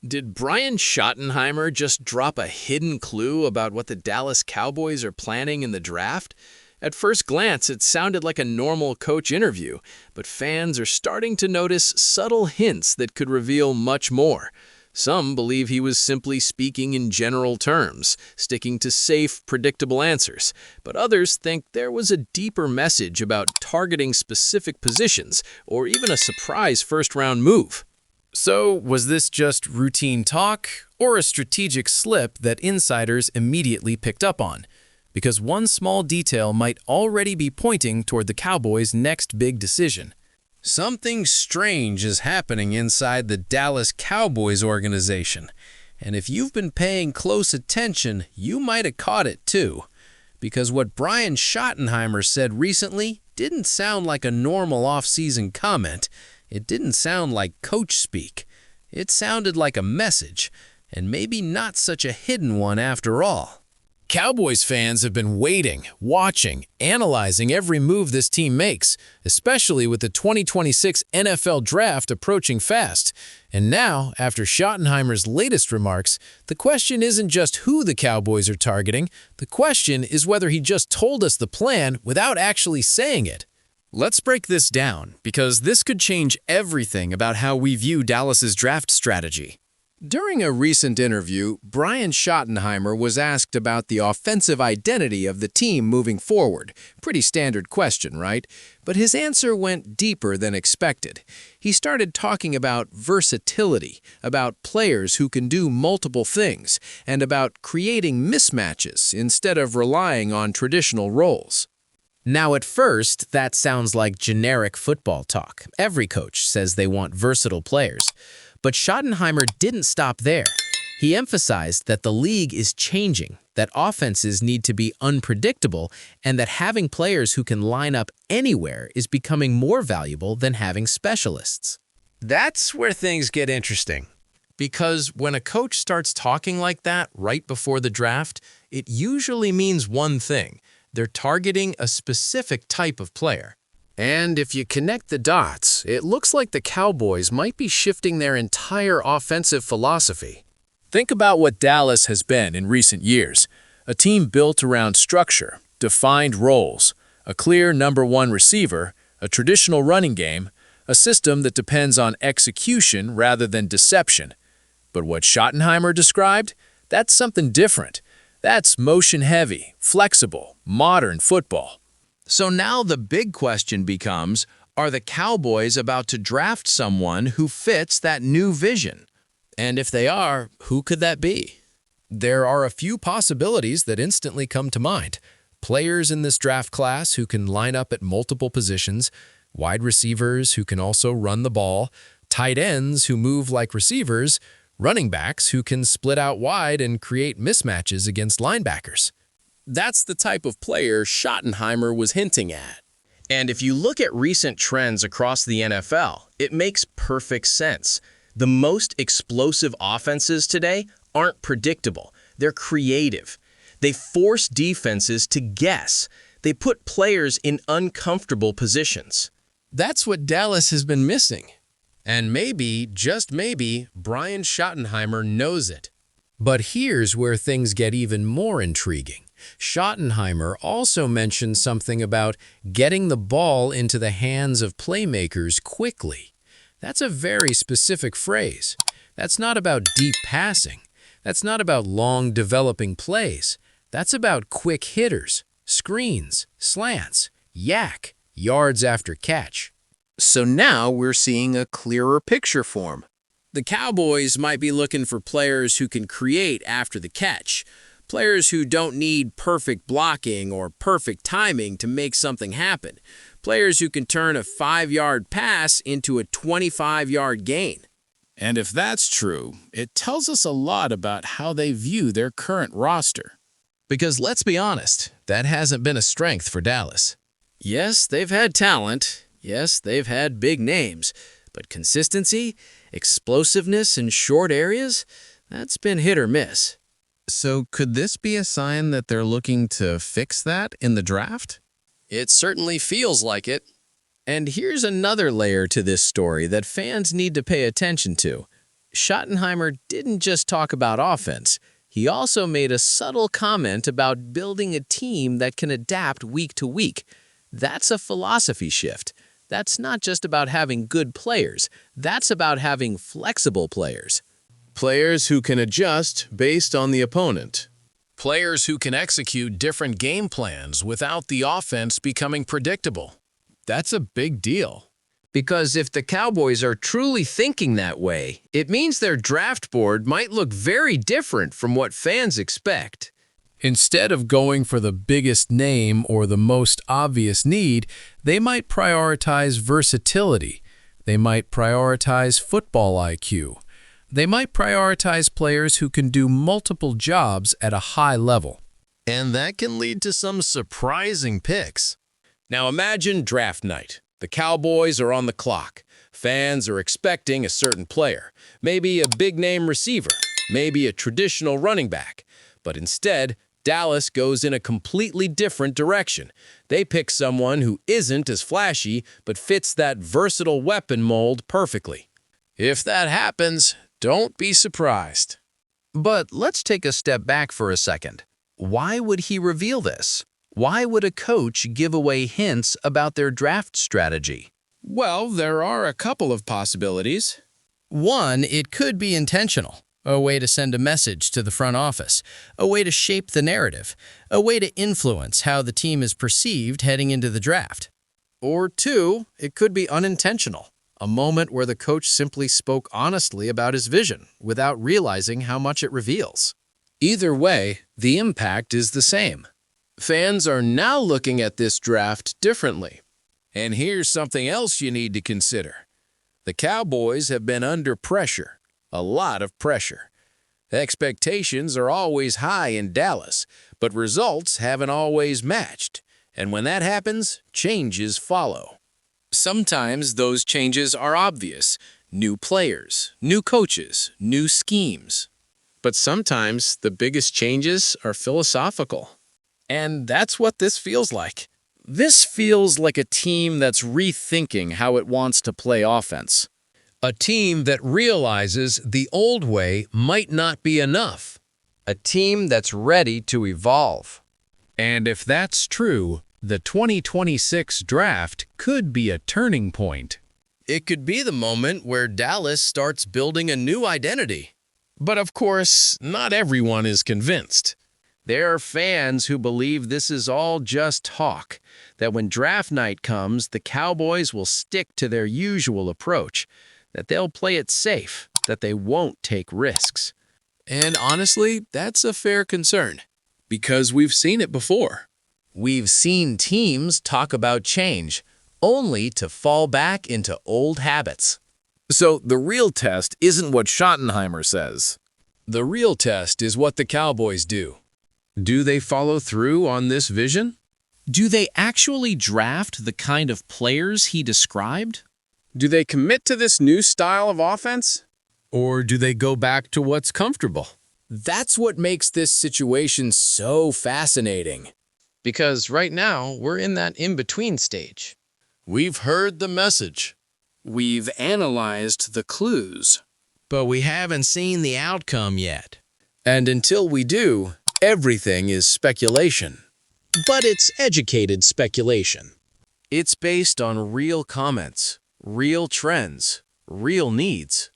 Did Brian Schottenheimer just drop a hidden clue about what the Dallas Cowboys are planning in the draft? At first glance, it sounded like a normal coach interview, but fans are starting to notice subtle hints that could reveal much more. Some believe he was simply speaking in general terms, sticking to safe, predictable answers, but others think there was a deeper message about targeting specific positions or even a surprise first-round move. So, was this just routine talk or a strategic slip that insiders immediately picked up on? Because one small detail might already be pointing toward the Cowboys' next big decision. Something strange is happening inside the Dallas Cowboys organization, and if you've been paying close attention, you might have caught it too. Because what Brian Schottenheimer said recently didn't sound like a normal off-season comment. It didn't sound like coach speak. It sounded like a message, and maybe not such a hidden one after all. Cowboys fans have been waiting, watching, analyzing every move this team makes, especially with the 2026 NFL Draft approaching fast. And now, after Schottenheimer's latest remarks, the question isn't just who the Cowboys are targeting. The question is whether he just told us the plan without actually saying it. Let's break this down, because this could change everything about how we view Dallas's draft strategy. During a recent interview, Brian Schottenheimer was asked about the offensive identity of the team moving forward. Pretty standard question, right? But his answer went deeper than expected. He started talking about versatility, about players who can do multiple things, and about creating mismatches instead of relying on traditional roles. Now, at first, that sounds like generic football talk. Every coach says they want versatile players. But Schottenheimer didn't stop there. He emphasized that the league is changing, that offenses need to be unpredictable, and that having players who can line up anywhere is becoming more valuable than having specialists. That's where things get interesting. Because when a coach starts talking like that right before the draft, it usually means one thing. They're targeting a specific type of player. And if you connect the dots, it looks like the Cowboys might be shifting their entire offensive philosophy. Think about what Dallas has been in recent years. A team built around structure, defined roles, a clear number one receiver, a traditional running game, a system that depends on execution rather than deception. But what Schottenheimer described? That's something different. That's motion-heavy, flexible, modern football. So now the big question becomes, are the Cowboys about to draft someone who fits that new vision? And if they are, who could that be? There are a few possibilities that instantly come to mind. Players in this draft class who can line up at multiple positions, wide receivers who can also run the ball, tight ends who move like receivers, running backs who can split out wide and create mismatches against linebackers. That's the type of player Schottenheimer was hinting at. And if you look at recent trends across the NFL, it makes perfect sense. The most explosive offenses today aren't predictable. They're creative. They force defenses to guess. They put players in uncomfortable positions. That's what Dallas has been missing. And maybe, just maybe, Brian Schottenheimer knows it. But here's where things get even more intriguing. Schottenheimer also mentioned something about getting the ball into the hands of playmakers quickly. That's a very specific phrase. That's not about deep passing. That's not about long developing plays. That's about quick hitters, screens, slants, yak, yards after catch. So now we're seeing a clearer picture form. The Cowboys might be looking for players who can create after the catch. Players who don't need perfect blocking or perfect timing to make something happen. Players who can turn a 5-yard pass into a 25-yard gain. And if that's true, it tells us a lot about how they view their current roster. Because let's be honest, that hasn't been a strength for Dallas. Yes, they've had talent. Yes, they've had big names. But consistency, explosiveness in short areas, that's been hit or miss. So could this be a sign that they're looking to fix that in the draft? It certainly feels like it. And here's another layer to this story that fans need to pay attention to. Schottenheimer didn't just talk about offense. He also made a subtle comment about building a team that can adapt week to week. That's a philosophy shift. That's not just about having good players. That's about having flexible players. Players who can adjust based on the opponent. Players who can execute different game plans without the offense becoming predictable. That's a big deal. Because if the Cowboys are truly thinking that way, it means their draft board might look very different from what fans expect. Instead of going for the biggest name or the most obvious need, they might prioritize versatility. They might prioritize football IQ. They might prioritize players who can do multiple jobs at a high level. And that can lead to some surprising picks. Now imagine draft night. The Cowboys are on the clock. Fans are expecting a certain player, maybe a big-name receiver, maybe a traditional running back. But instead, Dallas goes in a completely different direction. They pick someone who isn't as flashy, but fits that versatile weapon mold perfectly. If that happens, don't be surprised. But let's take a step back for a second. Why would he reveal this? Why would a coach give away hints about their draft strategy? Well, there are a couple of possibilities. One, it could be intentional. A way to send a message to the front office, a way to shape the narrative, a way to influence how the team is perceived heading into the draft. Or two, it could be unintentional. A moment where the coach simply spoke honestly about his vision without realizing how much it reveals. Either way, the impact is the same. Fans are now looking at this draft differently. And here's something else you need to consider. The Cowboys have been under pressure, a lot of pressure. Expectations are always high in Dallas, but results haven't always matched. And when that happens, changes follow. Sometimes those changes are obvious. New players, new coaches, new schemes. But sometimes the biggest changes are philosophical. And that's what this feels like. This feels like a team that's rethinking how it wants to play offense. A team that realizes the old way might not be enough. A team that's ready to evolve. And if that's true, the 2026 draft could be a turning point. It could be the moment where Dallas starts building a new identity. But of course, not everyone is convinced. There are fans who believe this is all just talk, that when draft night comes, the Cowboys will stick to their usual approach, that they'll play it safe, that they won't take risks. And honestly, that's a fair concern, because we've seen it before. We've seen teams talk about change, only to fall back into old habits. So the real test isn't what Schottenheimer says. The real test is what the Cowboys do. Do they follow through on this vision? Do they actually draft the kind of players he described? Do they commit to this new style of offense? Or do they go back to what's comfortable? That's what makes this situation so fascinating. Because right now, we're in that in-between stage. We've heard the message. We've analyzed the clues. But we haven't seen the outcome yet. And until we do, everything is speculation. But it's educated speculation. It's based on real comments, real trends, real needs.